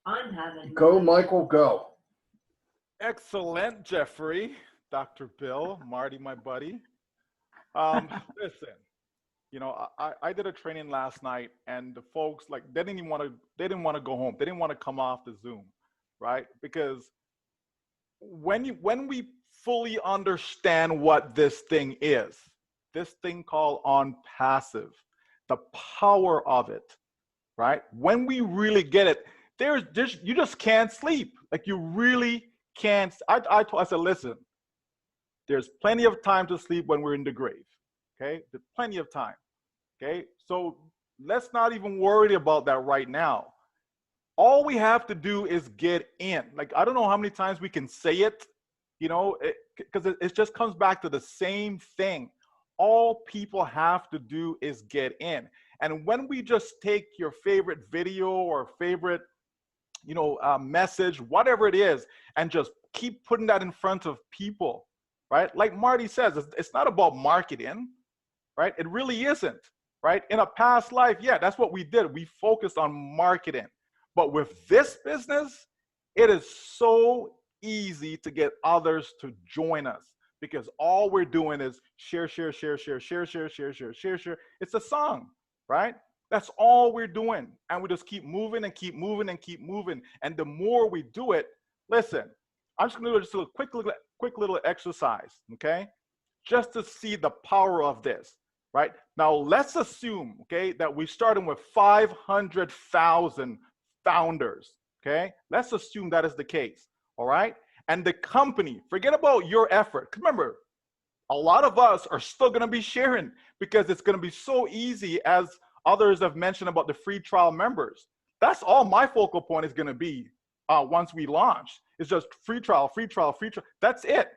I'm having Go, Michael, go. Excellent, Jeffrey, Dr. Bill, Marty, my buddy. Listen, I did a training last night, and the folks like they didn't want to go home. They didn't want to come off the Zoom, right? Because when we fully understand what this thing called on passive, the power of it, right? When we really get it, there's just you just can't sleep. Like you really can't. I said, listen, there's plenty of time to sleep when we're in the grave. Okay, there's plenty of time. Okay, so let's not even worry about that right now. All we have to do is get in. Like I don't know how many times we can say it, because it just comes back to the same thing. All people have to do is get in. And when we just take your favorite video or favorite, message, whatever it is, and just keep putting that in front of people, right? Like Marty says, it's not about marketing, right? It really isn't, right? In a past life, yeah, that's what we did. We focused on marketing. But with this business, it is so easy to get others to join us because all we're doing is share, share, share, share, share, share, share, share, share, share. It's a song, right? That's all we're doing. And we just keep moving and keep moving and keep moving. And the more we do it, listen, I'm just going to do just a quick little exercise, okay? Just to see the power of this, right? Now, let's assume, okay, that we're starting with 500,000 founders, okay? Let's assume that is the case, all right? And the company, forget about your effort. Remember, a lot of us are still going to be sharing because it's going to be so easy, as others have mentioned about the free trial members. That's all my focal point is going to be once we launch. It's just free trial, free trial, free trial. That's it.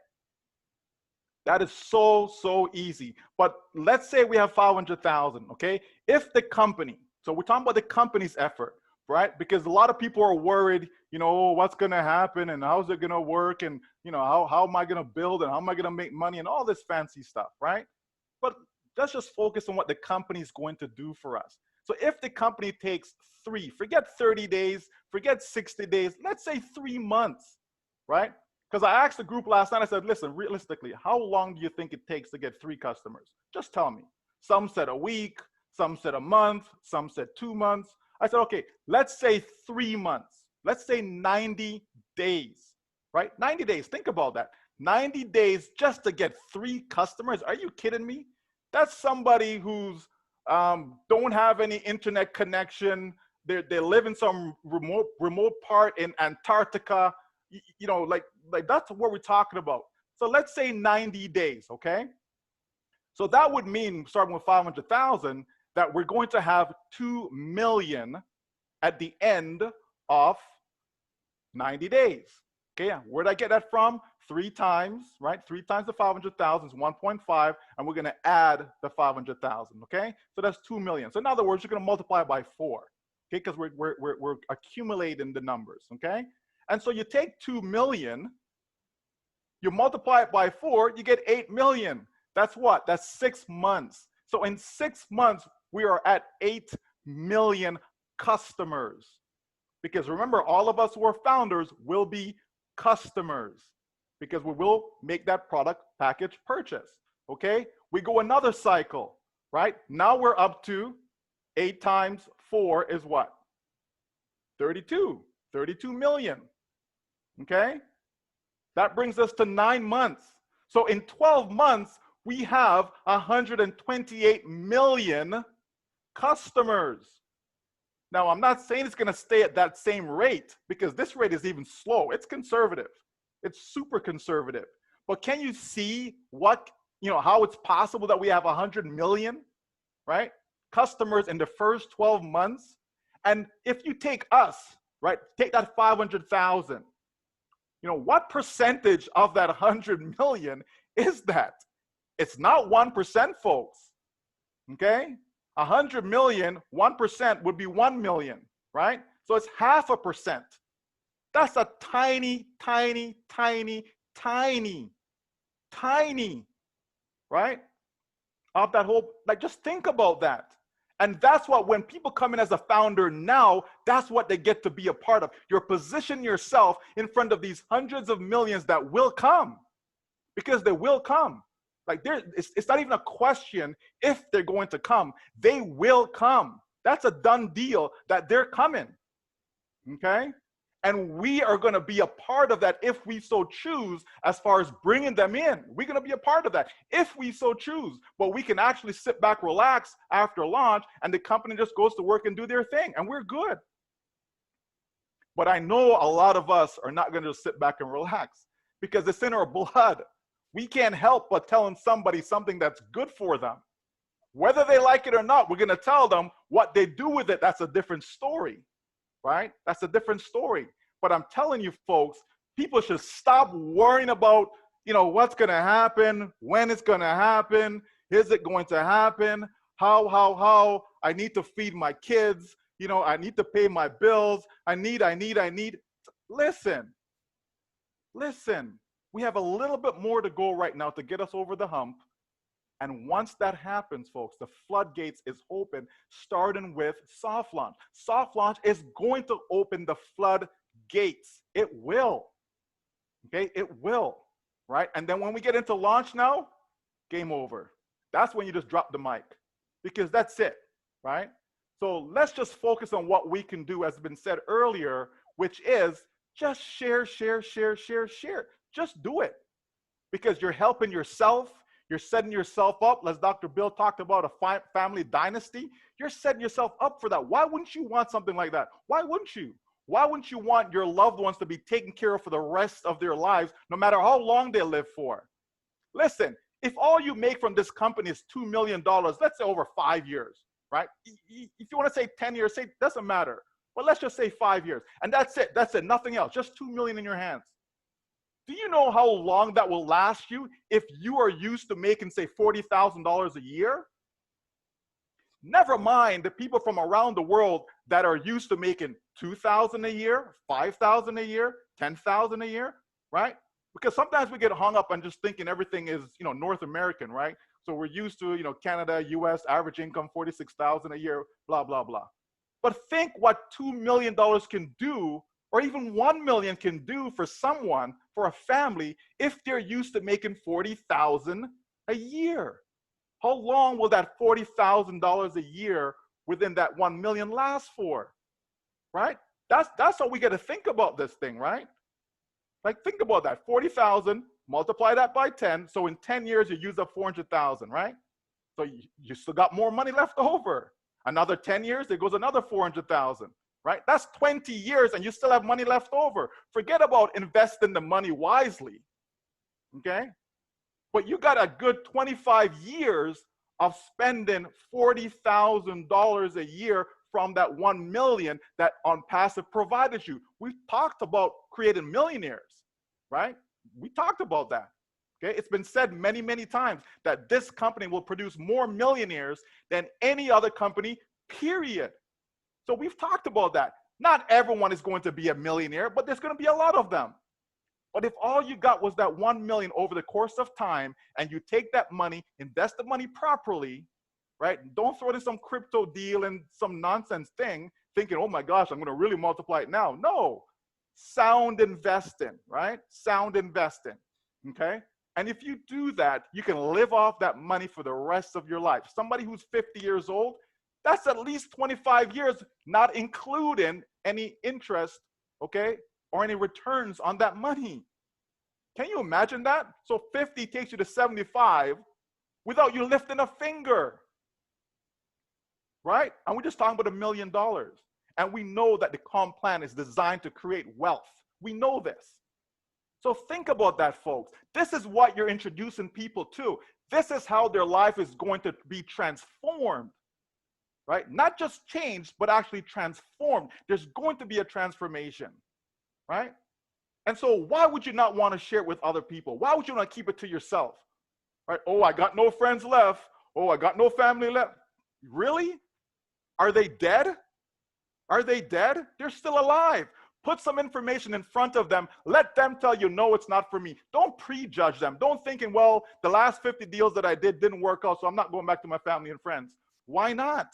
That is so easy. But let's say we have 500,000, okay? If the company, so we're talking about the company's effort, right? Because a lot of people are worried, what's going to happen and how's it going to work and, how am I going to build and how am I going to make money and all this fancy stuff, right? But let's just focus on what the company is going to do for us. So if the company takes forget 30 days, forget 60 days, let's say 3 months, right? Because I asked the group last night, I said, listen, realistically, how long do you think it takes to get 3 customers? Just tell me. Some said a week, some said a month, some said 2 months. I said, okay, let's say 3 months. Let's say 90 days, right? 90 days, think about that. 90 days just to get 3 customers. Are you kidding me? That's somebody who's don't have any internet connection. They live in some remote part in Antarctica. Like that's what we're talking about. So let's say 90 days, okay? So that would mean, starting with 500,000, that we're going to have 2 million at the end of 90 days. Okay, where'd I get that from? 3 times, right? 3 times the 500,000 is 1.5, and we're going to add the 500,000. Okay, so that's 2 million. So in other words, you're going to multiply it by 4. Okay, because we're accumulating the numbers. Okay, and so you take 2 million, you multiply it by 4, you get 8 million. That's what? That's 6 months. So in 6 months, we are at 8 million customers. Because remember, all of us who are founders will be customers because we will make that product package purchase. Okay, we go another cycle, right? Now we're up to 8 times 4 is what? 32 million. Okay, that brings us to 9 months. So in 12 months, we have 128 million customers. Now, I'm not saying it's going to stay at that same rate because this rate is even slow. It's conservative. It's super conservative. But can you see how it's possible that we have 100 million, right, customers in the first 12 months? And if you take us, right, take that 500,000, what percentage of that 100 million is that? It's not 1%, folks, okay? 100 million, 1% would be 1 million, right? So it's 0.5%. That's a tiny, right? Of that whole, just think about that. And that's what, when people come in as a founder now, that's what they get to be a part of. You're positioning yourself in front of these hundreds of millions that will come, because they will come. Like it's not even a question if they're going to come. They will come. That's a done deal that they're coming. Okay? And we are going to be a part of that if we so choose, as far as bringing them in. We're going to be a part of that if we so choose. But we can actually sit back, relax after launch, and the company just goes to work and do their thing, and we're good. But I know a lot of us are not going to just sit back and relax, because it's in our blood. We can't help but telling somebody something that's good for them. Whether they like it or not, we're going to tell them. What they do with it, that's a different story. Right? That's a different story. But I'm telling you, folks, people should stop worrying about, what's going to happen, when it's going to happen, is it going to happen, how, I need to feed my kids, I need to pay my bills, I need. Listen, we have a little bit more to go right now to get us over the hump. And once that happens, folks, the floodgates is open, starting with soft launch. Soft launch is going to open the floodgates. It will. Okay, it will. Right? And then when we get into launch now, game over. That's when you just drop the mic, because that's it. Right? So let's just focus on what we can do, as has been said earlier, which is just share. Just do it, because you're helping yourself. You're setting yourself up, as Dr. Bill talked about, a family dynasty. You're setting yourself up for that. Why wouldn't you want something like that? Why wouldn't you? Why wouldn't you want your loved ones to be taken care of for the rest of their lives, no matter how long they live for? Listen, if all you make from this company is $2 million, let's say over 5 years, right? If you want to say 10 years, say, doesn't matter. But let's just say 5 years. And that's it. That's it. Nothing else. Just $2 million in your hands. Do you know how long that will last you if you are used to making, say, $40,000 a year? Never mind the people from around the world that are used to making $2,000 a year, $5,000 a year, $10,000 a year, right? Because sometimes we get hung up on just thinking everything is, North American, right? So we're used to, Canada, US, average income, $46,000 a year, blah, blah, blah. But think what $2 million can do, or even $1 million can do for someone, for a family, if they're used to making $40,000 a year. How long will that $40,000 a year within that 1 million last for? Right? That's how we got to think about this thing, right? Like, think about that. 40,000, multiply that by 10. So in 10 years, you use up 400,000, right? So you still got more money left over. Another 10 years, there goes another 400,000. Right? That's 20 years and you still have money left over. Forget about investing the money wisely. Okay? But you got a good 25 years of spending $40,000 a year from that 1 million that Onpassive provided you. We've talked about creating millionaires, right? We talked about that. Okay? It's been said many, many times that this company will produce more millionaires than any other company, period. So we've talked about that. Not everyone is going to be a millionaire, but there's going to be a lot of them. But if all you got was that 1 million over the course of time, and you take that money, invest the money properly, right? Don't throw it in some crypto deal and some nonsense thing, thinking, oh my gosh, I'm going to really multiply it now. No, sound investing, right? Sound investing, okay? And if you do that, you can live off that money for the rest of your life. Somebody who's 50 years old, that's at least 25 years, not including any interest, okay, or any returns on that money. Can you imagine that? So 50 takes you to 75 without you lifting a finger, right? And we're just talking about $1 million. And we know that the comp plan is designed to create wealth. We know this. So think about that, folks. This is what you're introducing people to. This is how their life is going to be transformed. Right? Not just changed, but actually transformed. There's going to be a transformation, right? And so why would you not want to share it with other people? Why would you not keep it to yourself? Right? Oh, I got no friends left. Oh, I got no family left. Really? Are they dead? Are they dead? They're still alive. Put some information in front of them. Let them tell you, no, it's not for me. Don't prejudge them. Don't thinking, well, the last 50 deals that I did didn't work out, so I'm not going back to my family and friends. Why not?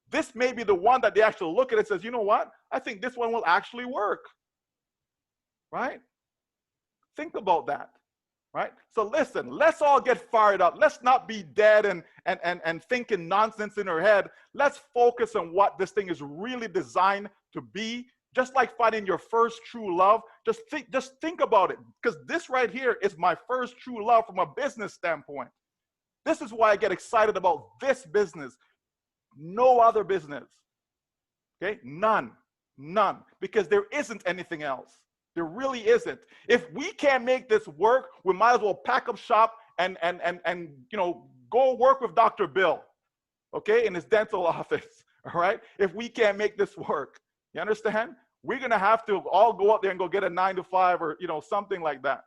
this may be the one that they actually look at and says, you know what? I think this one will actually work, right? Think about that, right? So listen, let's all get fired up. Let's not be dead and thinking nonsense in our head. Let's focus on what this thing is really designed to be. Just like finding your first true love, just think about it, because this right here is my first true love from a business standpoint. This is why I get excited about this business. No other business, okay? None, because there isn't anything else. There really isn't. If we can't make this work, we might as well pack up shop and go work with Dr. Bill, okay, in his dental office, all right? If we can't make this work, you understand? We're gonna have to all go out there and go get a 9-to-5 or something like that,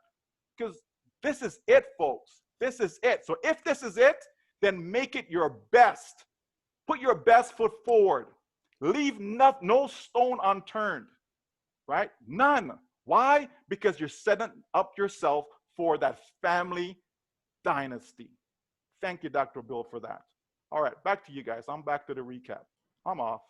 because this is it, folks. This is it. So if this is it, then make it your best. Put your best foot forward. Leave no stone unturned, right? None. Why? Because you're setting up yourself for that family dynasty. Thank you, Dr. Bill, for that. All right, back to you guys. I'm back to the recap. I'm off.